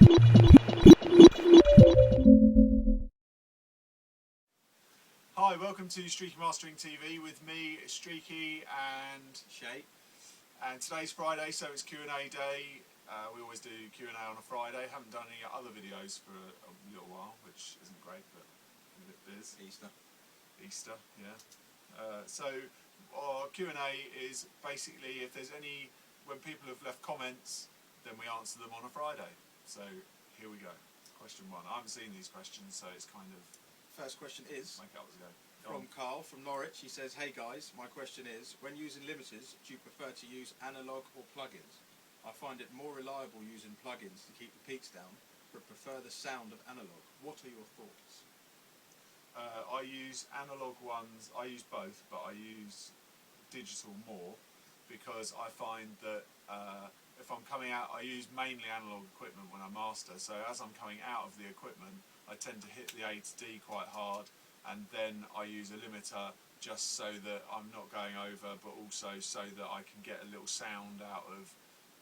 Hi, welcome to Streaky Mastering TV with me, Streaky, and Shay. And today's Friday, so it's Q&A day. We always do Q&A on a Friday. Haven't done any other videos for a little while, which isn't great, but a bit biz. Easter, yeah. So our Q&A is basically when people have left comments, then we answer them on a Friday. So here we go. Question 1. I haven't seen these questions, so it's kind of... First question is make up as go. from Carl from Norwich. He says, "Hey guys, my question is, when using limiters, do you prefer to use analog or plugins? I find it more reliable using plugins to keep the peaks down, but prefer the sound of analog. What are your thoughts?" I use analog ones. I use both, but I use digital more because I find that if I'm coming out, I use mainly analog equipment when I master. So as I'm coming out of the equipment, I tend to hit the A to D quite hard, and then I use a limiter just so that I'm not going over, but also so that I can get a little sound out of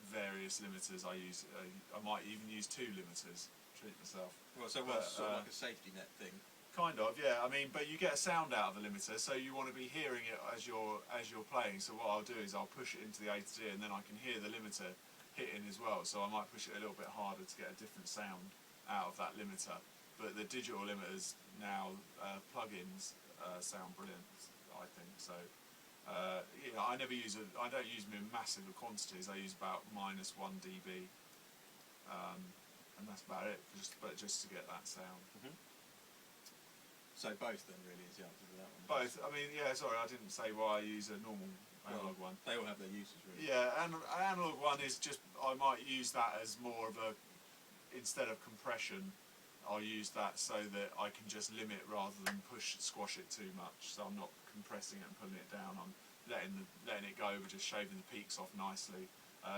various limiters. I might even use 2 limiters. Treat myself. Well, so what's sort of like a safety net thing? Kind of, yeah. I mean, but you get a sound out of a limiter, so you want to be hearing it as you're playing. So what I'll do is I'll push it into the A to D, and then I can hear the limiter hitting as well. So I might push it a little bit harder to get a different sound out of that limiter. But the digital limiters now, plugins, sound brilliant, I think. So I don't use them in massive quantities. I use about -1 dB, and that's about it. Just to get that sound. Mm-hmm. So both then really is the answer to that one. Both. I mean, yeah. Sorry, I didn't say why I use a normal analog one. They all have their uses really. Yeah, and an analog one is just I might use that as more of a instead of compression. I'll use that so that I can just limit rather than squash it too much. So I'm not compressing it and pulling it down. I'm letting it go, but just shaving the peaks off nicely.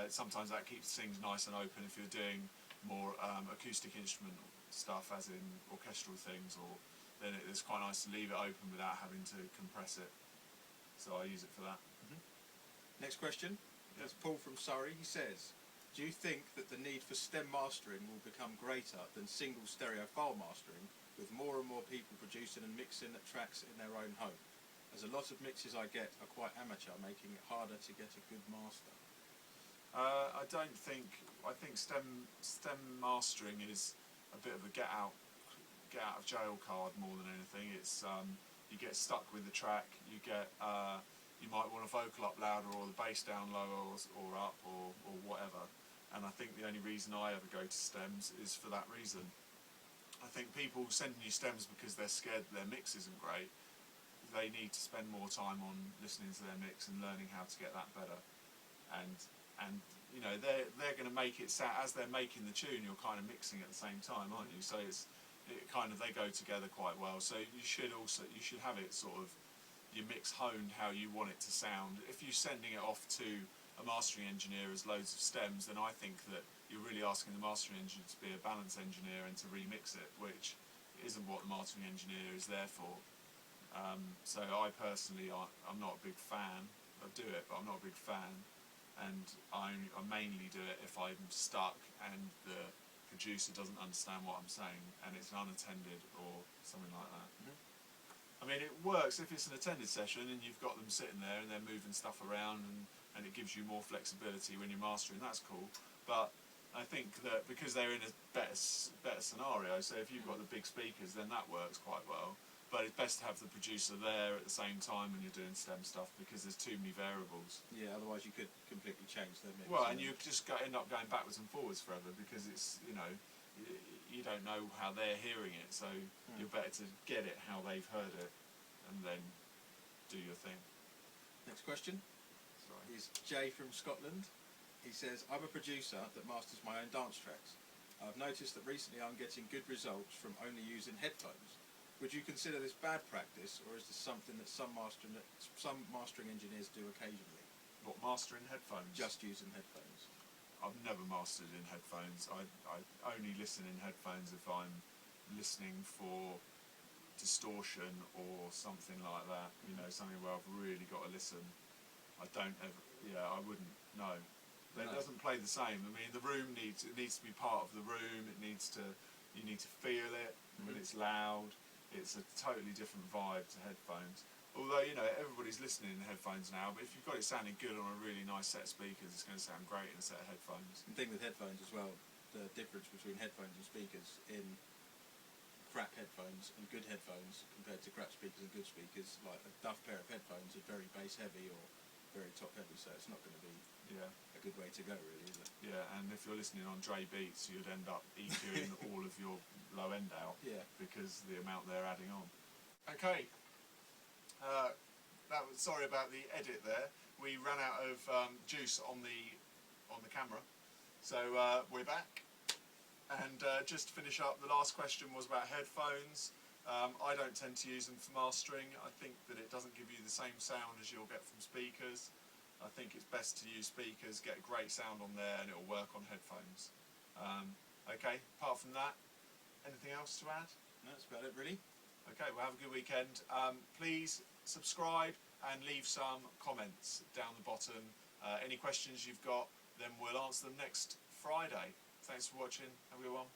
Sometimes that keeps things nice and open if you're doing more acoustic instrument stuff, as in orchestral things, or then it's quite nice to leave it open without having to compress it. So I use it for that. Mm-hmm. Next question. That's Paul from Surrey. He says, "Do you think that the need for stem mastering will become greater than single stereo file mastering, with more and more people producing and mixing tracks in their own home? As a lot of mixes I get are quite amateur, making it harder to get a good master." I think stem mastering is a bit of a get out of jail card more than anything. It's you get stuck with the track. You might want a vocal up louder or the bass down lower or up or whatever. And I think the only reason I ever go to stems is for that reason. I think people sending you stems because they're scared their mix isn't great. They need to spend more time on listening to their mix and learning how to get that better. And you know they're going to make it sound as they're making the tune. You're kind of mixing at the same time, aren't you? So they go together quite well. So you should have it sort of your mix honed how you want it to sound. If you're sending it off to a mastering engineer as loads of stems, then I think that you're really asking the mastering engineer to be a balance engineer and to remix it, which isn't what the mastering engineer is there for. So I personally, I'm not a big fan. I do it, but I'm not a big fan, and I mainly do it if I'm stuck and the producer doesn't understand what I'm saying and it's unattended or something like that. Mm-hmm. I mean, it works if it's an attended session and you've got them sitting there and they're moving stuff around and it gives you more flexibility when you're mastering. That's cool. But I think that because they're in a better scenario, so if you've got the big speakers, then that works quite well. But it's best to have the producer there at the same time when you're doing stem stuff because there's too many variables. Yeah, otherwise you could completely change the mix. Well, and you just end up going backwards and forwards forever because it's, you know, you don't know how they're hearing it, so you're better to get it how they've heard it and then do your thing. Next question is Jay from Scotland. He says, "I'm a producer that masters my own dance tracks. I've noticed that recently I'm getting good results from only using headphones. Would you consider this bad practice, or is this something that some mastering engineers do occasionally?" What, mastering headphones? Just using headphones. I've never mastered in headphones. I only listen in headphones if I'm listening for distortion or something like that. You know, something where I've really got to listen. I wouldn't, no. It No. doesn't play the same. I mean, the room needs to be part of the room. You need to feel it when it's loud. It's a totally different vibe to headphones. Although, you know, everybody's listening in headphones now, but if you've got it sounding good on a really nice set of speakers, it's going to sound great in a set of headphones. The thing with headphones as well, the difference between headphones and speakers in crap headphones and good headphones compared to crap speakers and good speakers, like a duff pair of headphones are very bass heavy or very top heavy, so it's not going to be a good way to go, really, is it? Yeah, and if you're listening on Dre Beats, you'd end up EQing all of your low end out because the amount they're adding on. Okay. Sorry about the edit there. We ran out of juice on the camera, so we're back. And just to finish up, the last question was about headphones. I don't tend to use them for mastering. I think that it doesn't give you the same sound as you'll get from speakers. I think it's best to use speakers, get a great sound on there, and it'll work on headphones. Okay, apart from that, anything else to add? No, that's about it, really. Okay, well, have a good weekend. Please subscribe and leave some comments down the bottom. Any questions you've got, then we'll answer them next Friday. Thanks for watching. Have a good one.